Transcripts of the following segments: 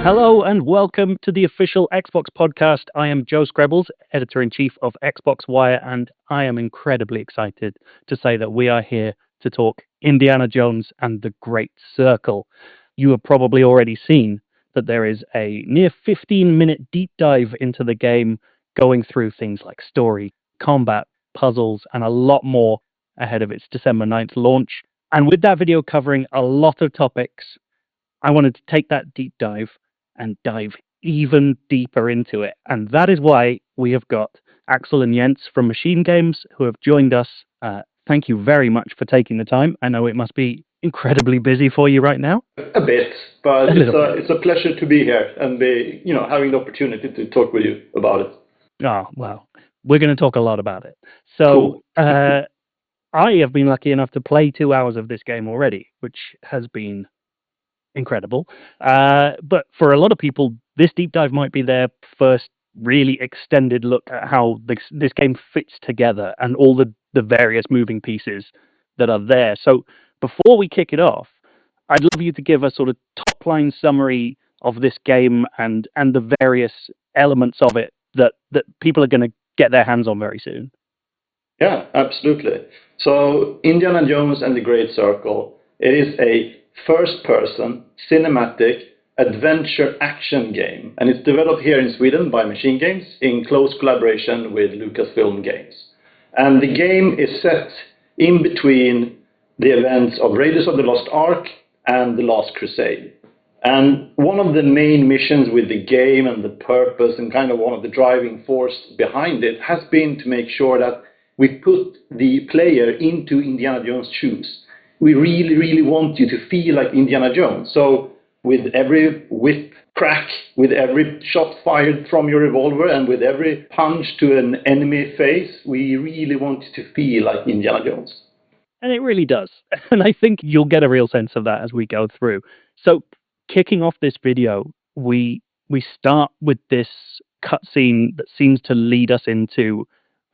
Hello and welcome to the official Xbox podcast. I am Joe Skrebels, editor-in-chief of Xbox Wire, and I am incredibly excited to say that we are here to talk Indiana Jones and the Great Circle. You have probably already seen that there is a near 15-minute deep dive into the game, going through things like story, combat, puzzles, and a lot more ahead of its December 9th launch. And with that video covering a lot of topics, I wanted to take that deep dive and dive even deeper into it. And that is why we have got Axel and Jens from Machine Games who have joined us. Thank you very much for taking the time. I know it must be incredibly busy for you right now. A bit, but it's a pleasure to be here and be, having the opportunity to talk with you about it. Oh, well, we're going to talk a lot about it. So cool. I have been lucky enough to play 2 hours of this game already, which has been incredible. But for a lot of people, this deep dive might be their first really extended look at how this game fits together and all the various moving pieces that are there. So before we kick it off, I'd love you to give a sort of top line summary of this game and the various elements of it that people are going to get their hands on very soon. Yeah, absolutely. So Indiana Jones and the Great Circle, it is a first-person, cinematic, adventure action game. And it's developed here in Sweden by Machine Games in close collaboration with Lucasfilm Games. And the game is set in between the events of Raiders of the Lost Ark and The Last Crusade. And one of the main missions with the game and the purpose and kind of one of the driving force behind it has been to make sure that we put the player into Indiana Jones' shoes. We really, really want you to feel like Indiana Jones. So with every whip crack, with every shot fired from your revolver, and with every punch to an enemy face, we really want you to feel like Indiana Jones. And it really does. And I think you'll get a real sense of that as we go through. So kicking off this video, we start with this cutscene that seems to lead us into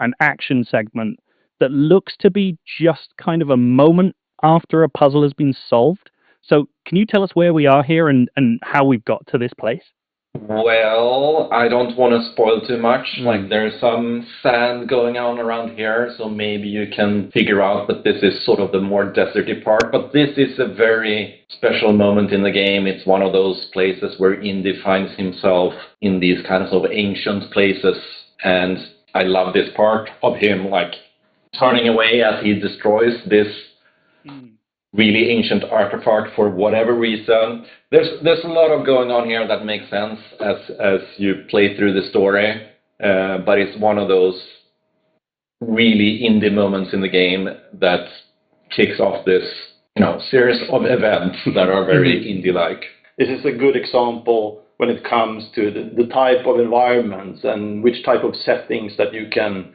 an action segment that looks to be just kind of a moment after a puzzle has been solved. So can you tell us where we are here and how we've got to this place? Well, I don't want to spoil too much. Like, there's some sand going on around here, so maybe you can figure out that this is sort of the more deserty part. But this is a very special moment in the game. It's one of those places where Indy finds himself in these kinds of ancient places. And I love this part of him, like, turning away as he destroys this really ancient artifact for whatever reason. There's a lot of going on here that makes sense as you play through the story, but it's one of those really indie moments in the game that kicks off this series of events that are very indie-like. This is a good example when it comes to the type of environments and which type of settings that you can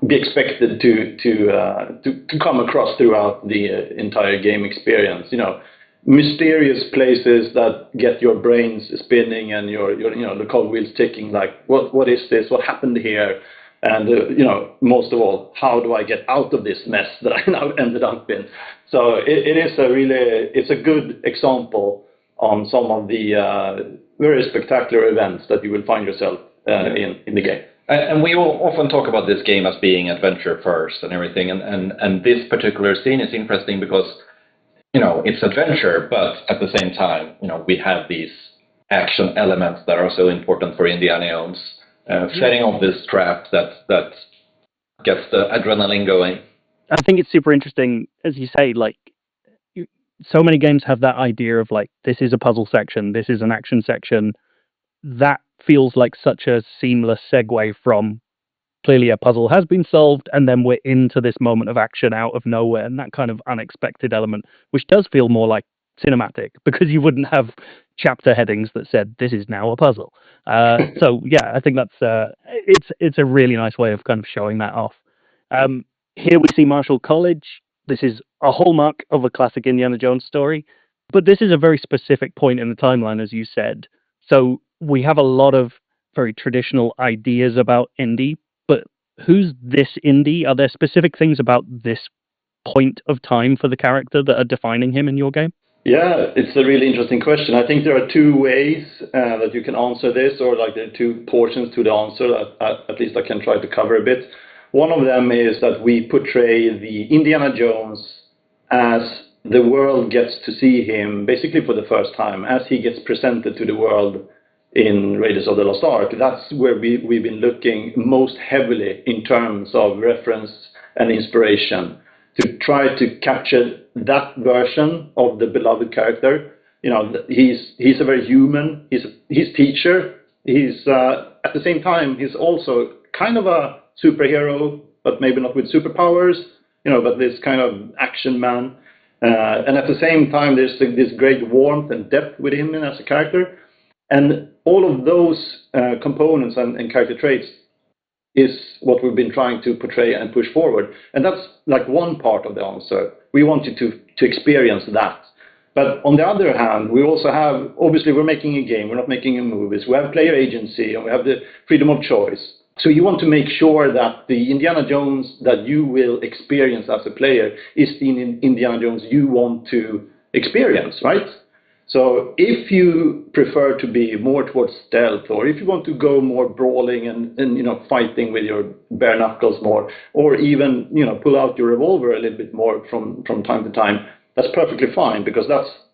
be expected to come across throughout the entire game experience. Mysterious places that get your brains spinning and your the cogwheels ticking. Like, what is this? What happened here? And most of all, how do I get out of this mess that I now ended up in? So it's a good example on some of the very spectacular events that you will find yourself in the game. And we will often talk about this game as being adventure first and everything. And this particular scene is interesting because, it's adventure, but at the same time, we have these action elements that are so important for Indiana Jones. Setting off this trap that gets the adrenaline going. I think it's super interesting, as you say, like, so many games have that idea of, like, this is a puzzle section, this is an action section. That feels like such a seamless segue from clearly a puzzle has been solved and then we're into this moment of action out of nowhere, and that kind of unexpected element, which does feel more like cinematic because you wouldn't have chapter headings that said this is now a puzzle. So yeah, I think that's it's a really nice way of kind of showing that off. Here we see Marshall College. This is a hallmark of a classic Indiana Jones story, but this is a very specific point in the timeline, as you said. So we have a lot of very traditional ideas about Indy, but who's this Indy? Are there specific things about this point of time for the character that are defining him in your game? Yeah, it's a really interesting question. I think there are two ways that you can answer this, or like there are two portions to the answer that at least I can try to cover a bit. One of them is that we portray the Indiana Jones as the world gets to see him basically for the first time, as he gets presented to the world in Raiders of the Lost Ark. That's where we've been looking most heavily in terms of reference and inspiration, to try to capture that version of the beloved character. You know, he's a very human. He's teacher. He's at the same time he's also kind of a superhero, but maybe not with superpowers. You know, but this kind of action man. And at the same time, there's this great warmth and depth with him as a character. And all of those components and character traits is what we've been trying to portray and push forward. And that's like one part of the answer. We wanted to experience that. But on the other hand, we also have, obviously we're making a game, we're not making a movie. So we have player agency and we have the freedom of choice. So you want to make sure that the Indiana Jones that you will experience as a player is the Indiana Jones you want to experience, right? So if you prefer to be more towards stealth, or if you want to go more brawling and you know, fighting with your bare knuckles more, or even, you know, pull out your revolver a little bit more from time to time, that's perfectly fine, because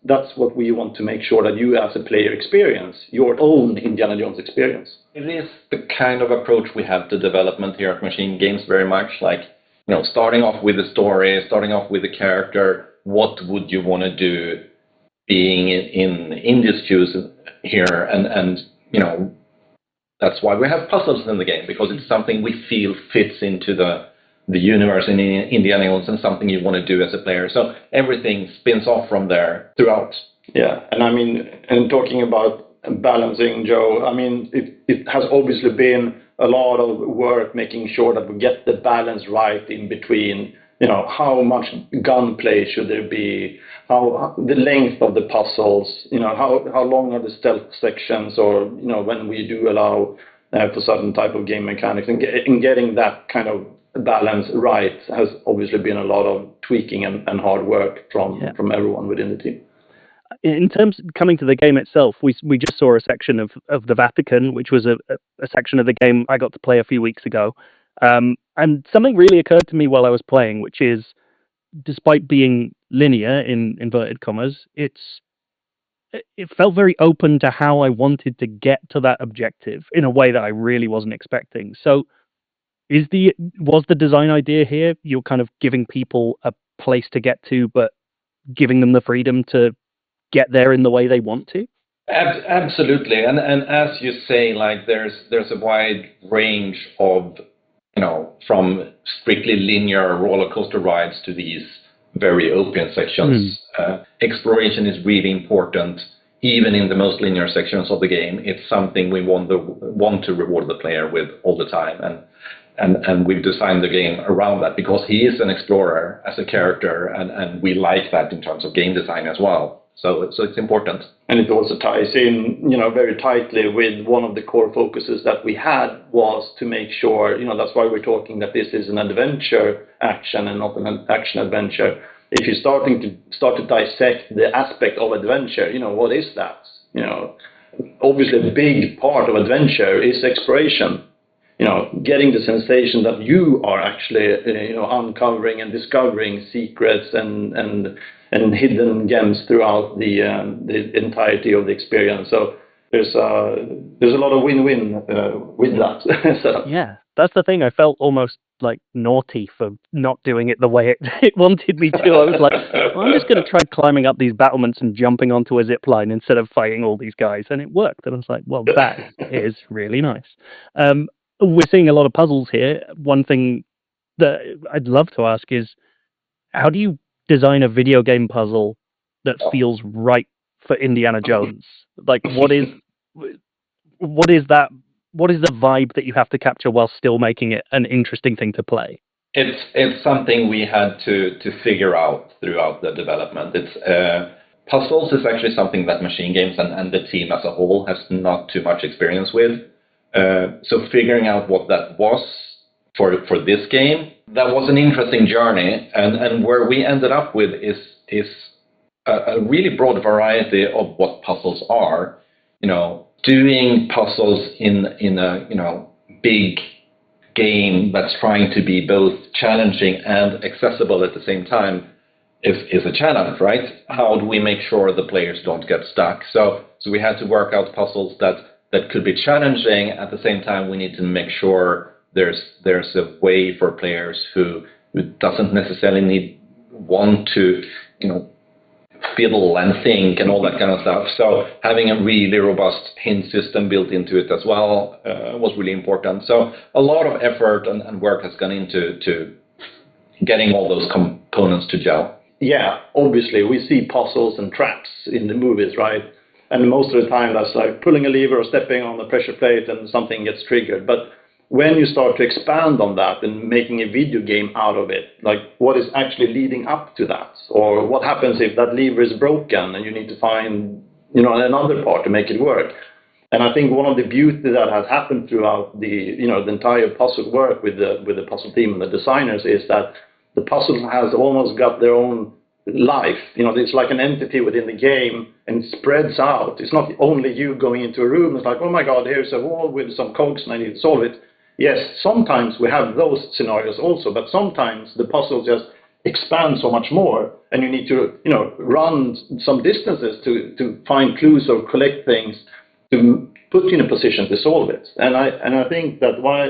that's what we want to make sure that you as a player experience, your own Indiana Jones experience. It is the kind of approach we have to development here at Machine Games very much, like, you know, starting off with the story, starting off with the character, what would you want to do being in these shoes here, and you know, that's why we have puzzles in the game, because it's something we feel fits into the universe in Indiana Jones and something you want to do as a player. So everything spins off from there throughout. Yeah, and I mean, and talking about balancing, Joe, I mean, it has obviously been a lot of work making sure that we get the balance right in between, you know, how much gunplay should there be, how the length of the puzzles, you know, how long are the stealth sections, or, you know, when we do allow for certain type of game mechanics, and getting that kind of balance right has obviously been a lot of tweaking and hard work from everyone within the team. In terms of coming to the game itself, we just saw a section of the Vatican, which was a section of the game I got to play a few weeks ago. And something really occurred to me while I was playing, which is, despite being linear in inverted commas, it felt very open to how I wanted to get to that objective in a way that I really wasn't expecting. So was the design idea here, you're kind of giving people a place to get to, but giving them the freedom to get there in the way they want to? Absolutely, and as you say, like there's a wide range of, you know, from strictly linear roller coaster rides to these very open sections. Exploration is really important, even in the most linear sections of the game. It's something we want to reward the player with all the time, and we've designed the game around that, because he is an explorer as a character, and we like that in terms of game design as well. So it's important. And it also ties in, you know, very tightly with one of the core focuses that we had, was to make sure, you know, that's why we're talking that this is an adventure action and not an action adventure. If you're starting to dissect the aspect of adventure, you know, what is that? You know, obviously a big part of adventure is exploration. You know, getting the sensation that you are actually, you know, uncovering and discovering secrets and hidden gems throughout the entirety of the experience. So there's a lot of win-win with that setup. Yeah, that's the thing. I felt almost like naughty for not doing it the way it wanted me to. I was like, well, I'm just going to try climbing up these battlements and jumping onto a zip line instead of fighting all these guys, and it worked. And I was like, well, that is really nice. We're seeing a lot of puzzles here. One thing that I'd love to ask is, how do you design a video game puzzle that feels right for Indiana Jones? Like, what is that? What is the vibe that you have to capture while still making it an interesting thing to play? It's something we had to figure out throughout the development. Puzzles is actually something that Machine Games and the team as a whole has not too much experience with. So figuring out what that was for this game, that was an interesting journey, and where we ended up with is a really broad variety of what puzzles are. Doing puzzles in a big game that's trying to be both challenging and accessible at the same time is a challenge, right? How do we make sure the players don't get stuck? So we had to work out puzzles that could be challenging. At the same time, we need to make sure there's a way for players who doesn't necessarily want to, fiddle and think and all that kind of stuff. So having a really robust hint system built into it as well was really important. So a lot of effort and work has gone into getting all those components to gel. Yeah, obviously we see puzzles and traps in the movies, right? And most of the time that's like pulling a lever or stepping on the pressure plate and something gets triggered. But when you start to expand on that and making a video game out of it, like what is actually leading up to that? Or what happens if that lever is broken and you need to find, another part to make it work? And I think one of the beauty that has happened throughout the entire puzzle work with the puzzle team and the designers is that the puzzle has almost got their own life. It's like an entity within the game and it spreads out. It's not only you going into a room. It's like, oh my God, here's a wall with some cogs and I need to solve it. Yes, sometimes we have those scenarios also, but sometimes the puzzle just expands so much more and you need to, run some distances to find clues or collect things to put you in a position to solve it. And I think that's why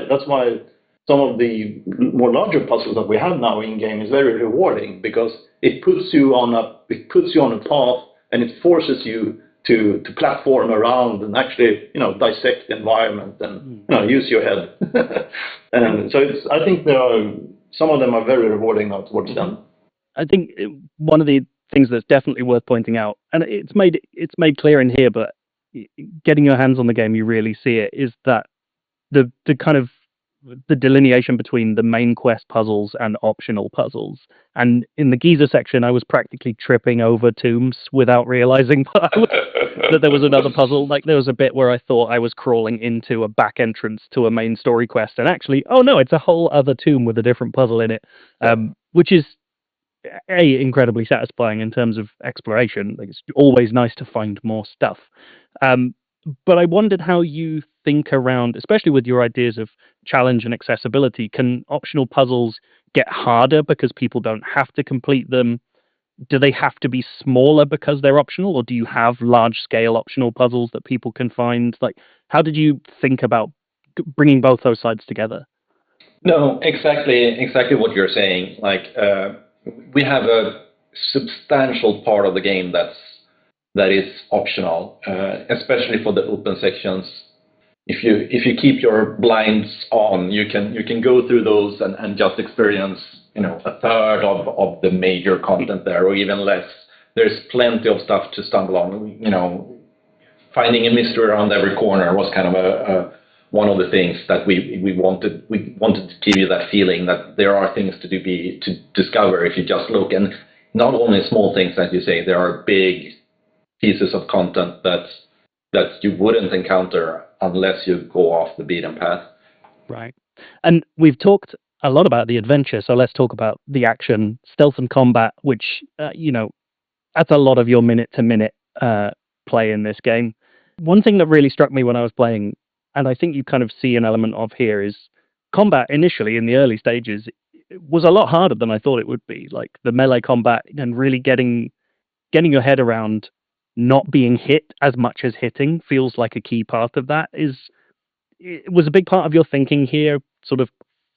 some of the more larger puzzles that we have now in game is very rewarding because it puts you on a path and it forces you to platform around and actually dissect the environment and use your head. And so I think some of them are very rewarding now towards them. I think one of the things that's definitely worth pointing out, and it's made clear in here, but getting your hands on the game, you really see it, is that the kind of the delineation between the main quest puzzles and optional puzzles. And in the Giza section, I was practically tripping over tombs without realizing that there was another puzzle. Like there was a bit where I thought I was crawling into a back entrance to a main story quest, and actually, oh no, it's a whole other tomb with a different puzzle in it, which is incredibly satisfying in terms of exploration. Like it's always nice to find more stuff. But I wondered how you think around, especially with your ideas of challenge and accessibility, can optional puzzles get harder because people don't have to complete them? Do they have to be smaller because they're optional, or do you have large-scale optional puzzles that people can find? Like, how did you think about bringing both those sides together? No, exactly what you're saying. Like, we have a substantial part of the game that is optional, especially for the open sections. If you keep your blinds on, you can go through those and just experience a third of the major content there, or even less. There's plenty of stuff to stumble on. Finding a mystery around every corner was kind of one of the things that we wanted to give you that feeling that there are things to discover if you just look, and not only small things, as you say, there are big pieces of content that you wouldn't encounter unless you go off the beaten path. Right. And we've talked a lot about the adventure, so let's talk about the action, stealth and combat, which, that's a lot of your minute-to-minute play in this game. One thing that really struck me when I was playing, and I think you kind of see an element of here, is combat initially in the early stages was a lot harder than I thought it would be. Like the melee combat and really getting your head around not being hit as much as hitting feels like a key part of that. It was a big part of your thinking here, sort of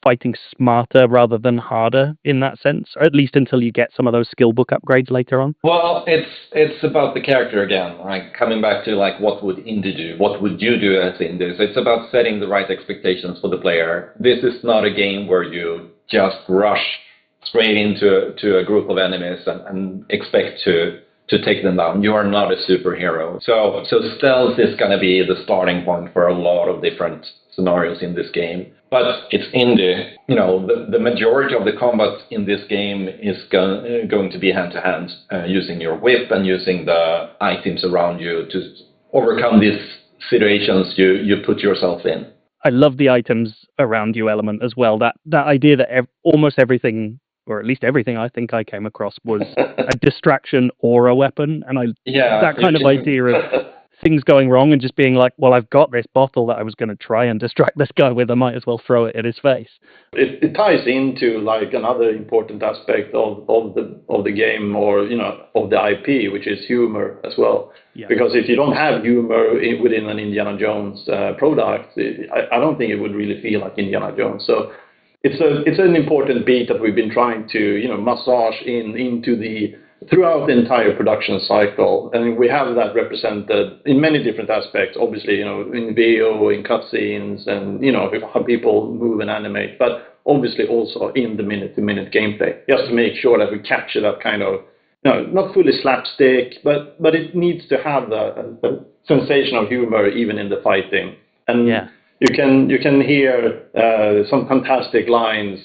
fighting smarter rather than harder in that sense, or at least until you get some of those skill book upgrades later on? Well, it's about the character again, like coming back to like what would Indy do? What would you do as Indy? So it's about setting the right expectations for the player. This is not a game where you just rush straight into a group of enemies and expect to take them down. You are not a superhero. So stealth is going to be the starting point for a lot of different scenarios in this game. But it's indie. The majority of the combat in this game is going to be hand-to-hand, using your whip and using the items around you to overcome these situations you put yourself in. I love the items around you element as well. That idea that almost everything or at least everything I think I came across, was a distraction or a weapon. And that kind of idea of things going wrong and just being like, well, I've got this bottle that I was going to try and distract this guy with. I might as well throw it at his face. It ties into like another important aspect of the game, or of the IP, which is humor as well. Yeah. Because if you don't have humor within an Indiana Jones product, I don't think it would really feel like Indiana Jones. So it's an important beat that we've been trying to massage into throughout the entire production cycle, and we have that represented in many different aspects. Obviously, in VO, in cutscenes, and how people move and animate, but obviously also in the minute-to-minute gameplay, just to make sure that we capture that kind of, not fully slapstick, but it needs to have a sensation of humor even in the fighting. And you can hear some fantastic lines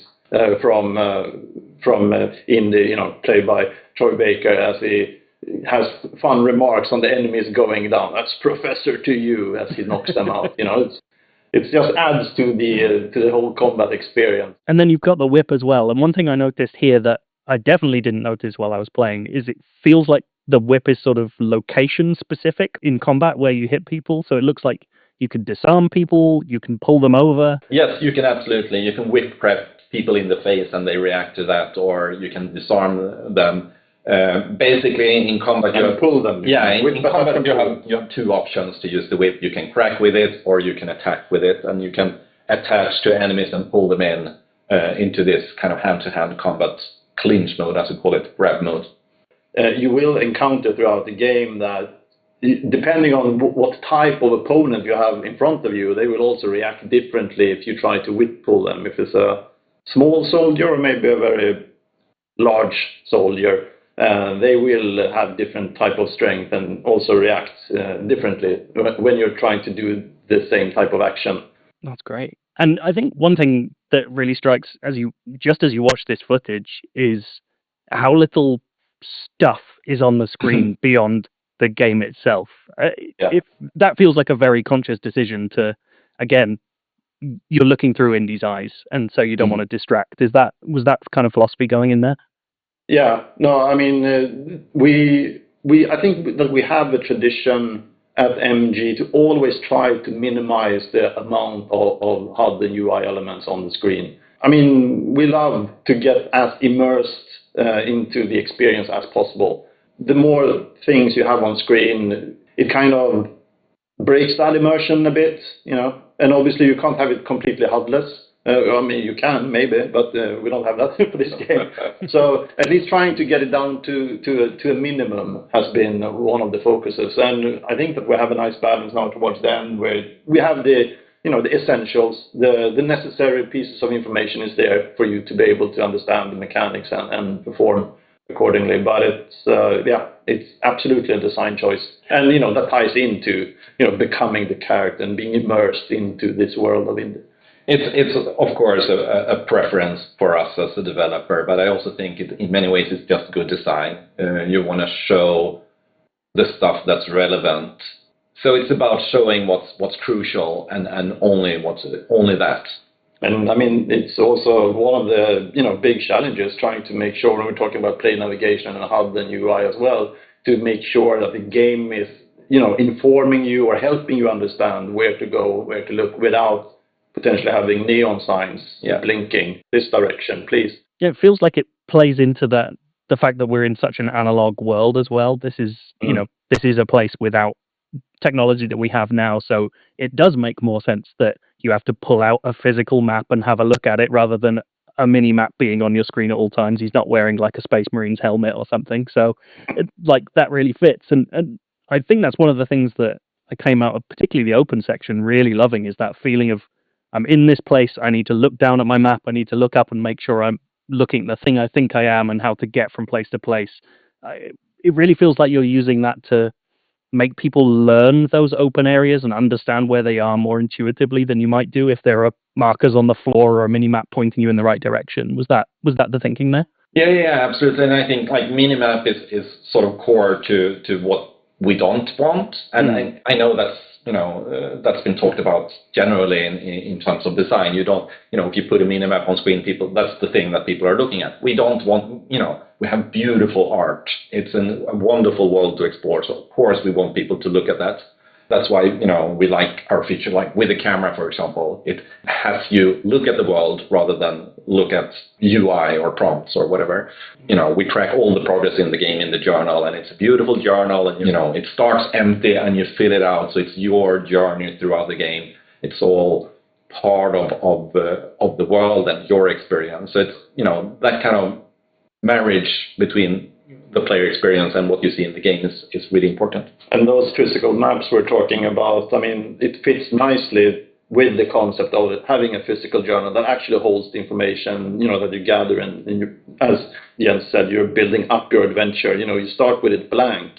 from Indy, played by Troy Baker, as he has fun remarks on the enemies going down. That's Professor to you, as he knocks them out. It just adds to the whole combat experience. And then you've got the whip as well. And one thing I noticed here that I definitely didn't notice while I was playing is it feels like the whip is sort of location specific in combat where you hit people. So it looks like you can disarm people, you can pull them over. Yes, you can absolutely. You can whip prep people in the face and they react to that, or you can disarm them. Basically, in combat, you pull them. Yeah, in combat, you have two options to use the whip. You can crack with it, or you can attack with it, and you can attach to enemies and pull them into this kind of hand-to-hand combat clinch mode, as we call it, grab mode. You will encounter throughout the game that, depending on what type of opponent you have in front of you, they will also react differently if you try to whip pull them. If it's a small soldier or maybe a very large soldier, they will have different type of strength and also react differently when you're trying to do the same type of action. That's great. And I think one thing that really strikes as you watch this footage is how little stuff is on the screen beyond the game itself. If that feels like a very conscious decision to, again, you're looking through Indy's eyes, and so you don't want to distract. Was that kind of philosophy going in there? Yeah, no, I mean, I think that we have a tradition at MG to always try to minimize the amount of HUD and UI elements on the screen. I mean, we love to get as immersed into the experience as possible. The more things you have on screen, it kind of breaks that immersion a bit, and obviously you can't have it completely HUDless. I mean, you can, maybe, but we don't have that for this game. So at least trying to get it down to a minimum has been one of the focuses. And I think that we have a nice balance now towards the end, where we have the essentials, the necessary pieces of information is there for you to be able to understand the mechanics and perform accordingly. But it's absolutely a design choice. And, that ties into, becoming the character and being immersed into this world of Indy. It's of course a preference for us as a developer, but I also think in many ways it's just good design. You want to show the stuff that's relevant, so it's about showing what's crucial and only that. And I mean, it's also one of the big challenges, trying to make sure, when we're talking about play navigation and HUD and UI as well, to make sure that the game is informing you or helping you understand where to go, where to look, without potentially having neon signs blinking this direction, please. Yeah, it feels like it plays into the fact that we're in such an analog world as well. This is this is a place without technology that we have now, so it does make more sense that you have to pull out a physical map and have a look at it rather than a mini map being on your screen at all times. He's not wearing like a Space Marine's helmet or something, so that really fits. And I think that's one of the things that I came out of, particularly the open section, really loving, is that feeling of, I'm in this place, I need to look down at my map, I need to look up and make sure I'm looking at the thing I think I am and how to get from place to place. It really feels like you're using that to make people learn those open areas and understand where they are more intuitively than you might do if there are markers on the floor or a mini-map pointing you in the right direction. Was that the thinking there? Yeah, absolutely. And I think mini-map is sort of core to what we don't want. And I know that's that's been talked about generally in terms of design. You don't, if you put a minimap on screen, that's the thing that people are looking at. We don't want, we have beautiful art. It's a wonderful world to explore. So of course we want people to look at that. That's why, we like our feature, like with the camera, for example, it has you look at the world rather than look at UI or prompts or whatever. We track all the progress in the game in the journal, and it's a beautiful journal, and, it starts empty and you fill it out. So it's your journey throughout the game. It's all part of the world and your experience. So it's, that kind of marriage between the player experience and what you see in the game is really important. And those physical maps we're talking about, it fits nicely with the concept of having a physical journal that actually holds the information, that you gather. And you, as Jens said, you're building up your adventure. You start with it blank.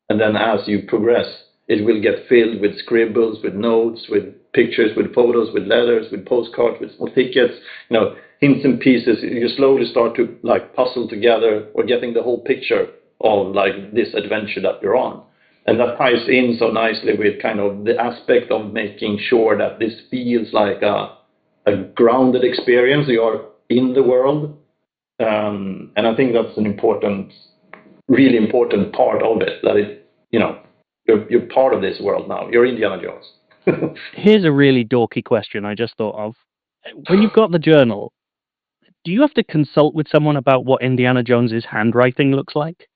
And then as you progress, it will get filled with scribbles, with notes, with pictures, with photos, with letters, with postcards, with small tickets, hints and pieces. You slowly start to puzzle together or getting the whole picture of this adventure that you're on. And that ties in so nicely with kind of the aspect of making sure that this feels like a grounded experience. You are in the world. And I think that's an really important part of it, that you're part of this world now. You're Indiana Jones. Here's a really dorky question I just thought of. When you've got the journal, do you have to consult with someone about what Indiana Jones's handwriting looks like?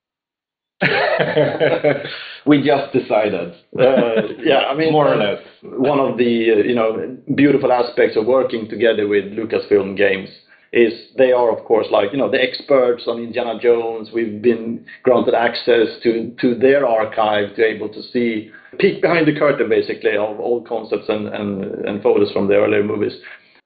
We just decided. More or less. One of the beautiful aspects of working together with Lucasfilm Games is they are, of course, the experts on Indiana Jones. We've been granted access to their archive to be able to see, peek behind the curtain, basically, of all concepts and photos from the earlier movies.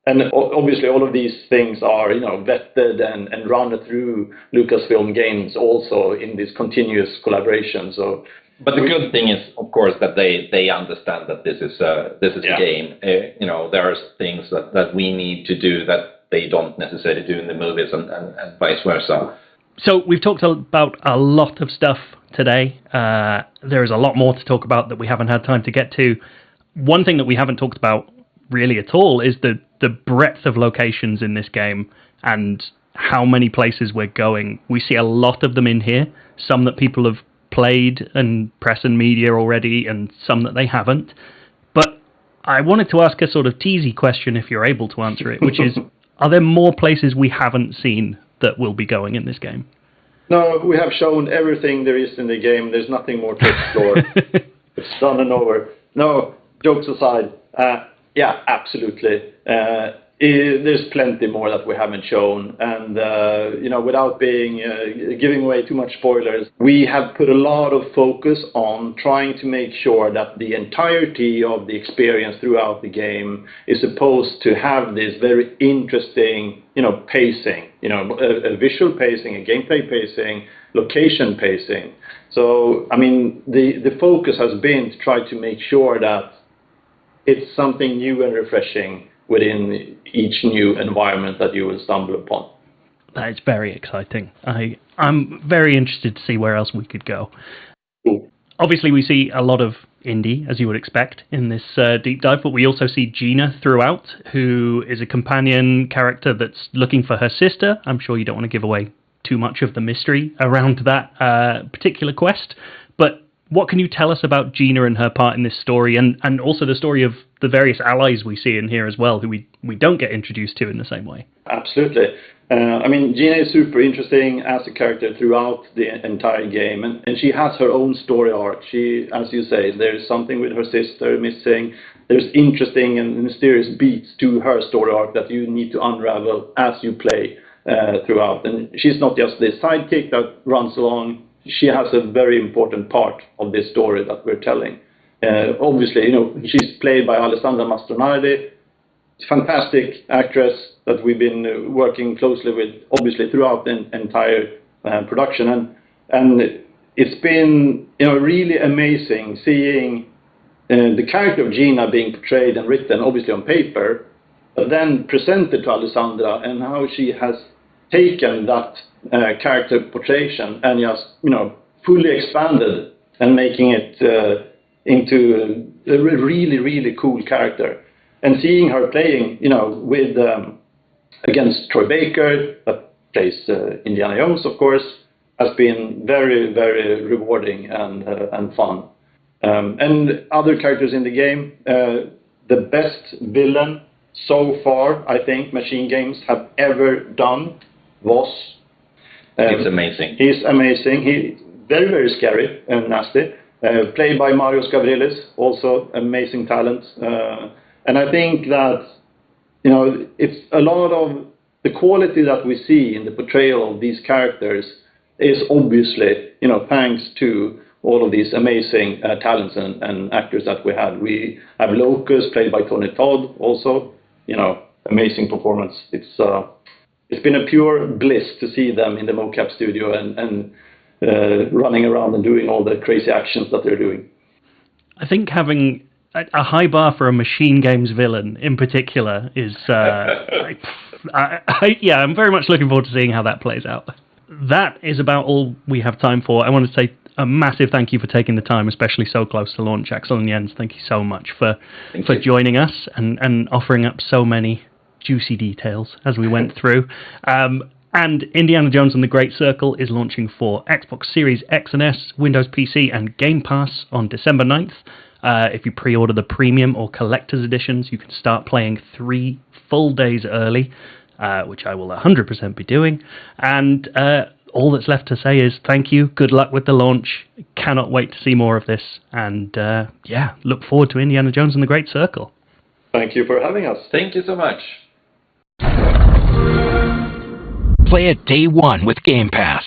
And obviously all of these things are, vetted and run through Lucasfilm Games also in this continuous collaboration. So, but the good thing is, of course, that they understand that this is a game. There are things that we need to do that they don't necessarily do in the movies, and vice versa. So we've talked about a lot of stuff today. There is a lot more to talk about that we haven't had time to get to. One thing that we haven't talked about really at all is the breadth of locations in this game and how many places we're going. We see a lot of them in here, some that people have played and press and media already, and some that they haven't. But I wanted to ask a sort of teasy question, if you're able to answer it, which is, are there more places we haven't seen that will be going in this game? No, we have shown everything there is in the game. There's nothing more to explore. It's done and over. No, jokes aside, yeah, absolutely. There's plenty more that we haven't shown, and without giving away too much spoilers, we have put a lot of focus on trying to make sure that the entirety of the experience throughout the game is supposed to have this very interesting, pacing, a visual pacing, a gameplay pacing, location pacing. So, the focus has been to try to make sure that it's something new and refreshing within each new environment that you will stumble upon. That is very exciting. I'm very interested to see where else we could go. Cool. Obviously, we see a lot of Indy, as you would expect, in this deep dive, but we also see Gina throughout, who is a companion character that's looking for her sister. I'm sure you don't want to give away too much of the mystery around that particular quest, but what can you tell us about Gina and her part in this story, and also the story of the various allies we see in here as well, who we don't get introduced to in the same way? Absolutely. Gina is super interesting as a character throughout the entire game, and she has her own story arc. She, as you say, there's something with her sister missing. There's interesting and mysterious beats to her story arc that you need to unravel as you play throughout. And she's not just the sidekick that runs along. She has a very important part of this story that we're telling. Obviously, she's played by Alessandra Mastronardi, fantastic actress that we've been working closely with, obviously, throughout the entire production. And it's been, really amazing seeing the character of Gina being portrayed and written, obviously, on paper, but then presented to Alessandra, and how she has taken that character portrayal and just, fully expanded and making it into a really, really cool character. And seeing her playing, with against Troy Baker, that plays Indiana Jones, of course, has been very, very rewarding and fun. And other characters in the game, the best villain so far, I think, Machine Games have ever done was... It's amazing. He's amazing. He's very, very scary and nasty. Played by Mario Skrebels, also amazing talent. And I think that, it's a lot of the quality that we see in the portrayal of these characters is obviously, thanks to all of these amazing talents and actors that we had. We have Locus, played by Tony Todd, also, amazing performance. It's been a pure bliss to see them in the mocap studio and running around and doing all the crazy actions that they're doing. I think having a high bar for a Machine Games villain in particular is, I'm very much looking forward to seeing how that plays out. That is about all we have time for. I want to say a massive thank you for taking the time, especially so close to launch. Axel and Jens, thank you so much for joining us and offering up so many juicy details as we went through. And Indiana Jones and the Great Circle is launching for Xbox Series X and S, Windows PC, and Game Pass on December 9th. If you pre-order the premium or collector's editions, you can start playing 3 full days early, which I will 100% be doing. And all that's left to say is thank you, good luck with the launch, cannot wait to see more of this, and look forward to Indiana Jones and the Great Circle. Thank you for having us. Thank you so much. Play it day one with Game Pass.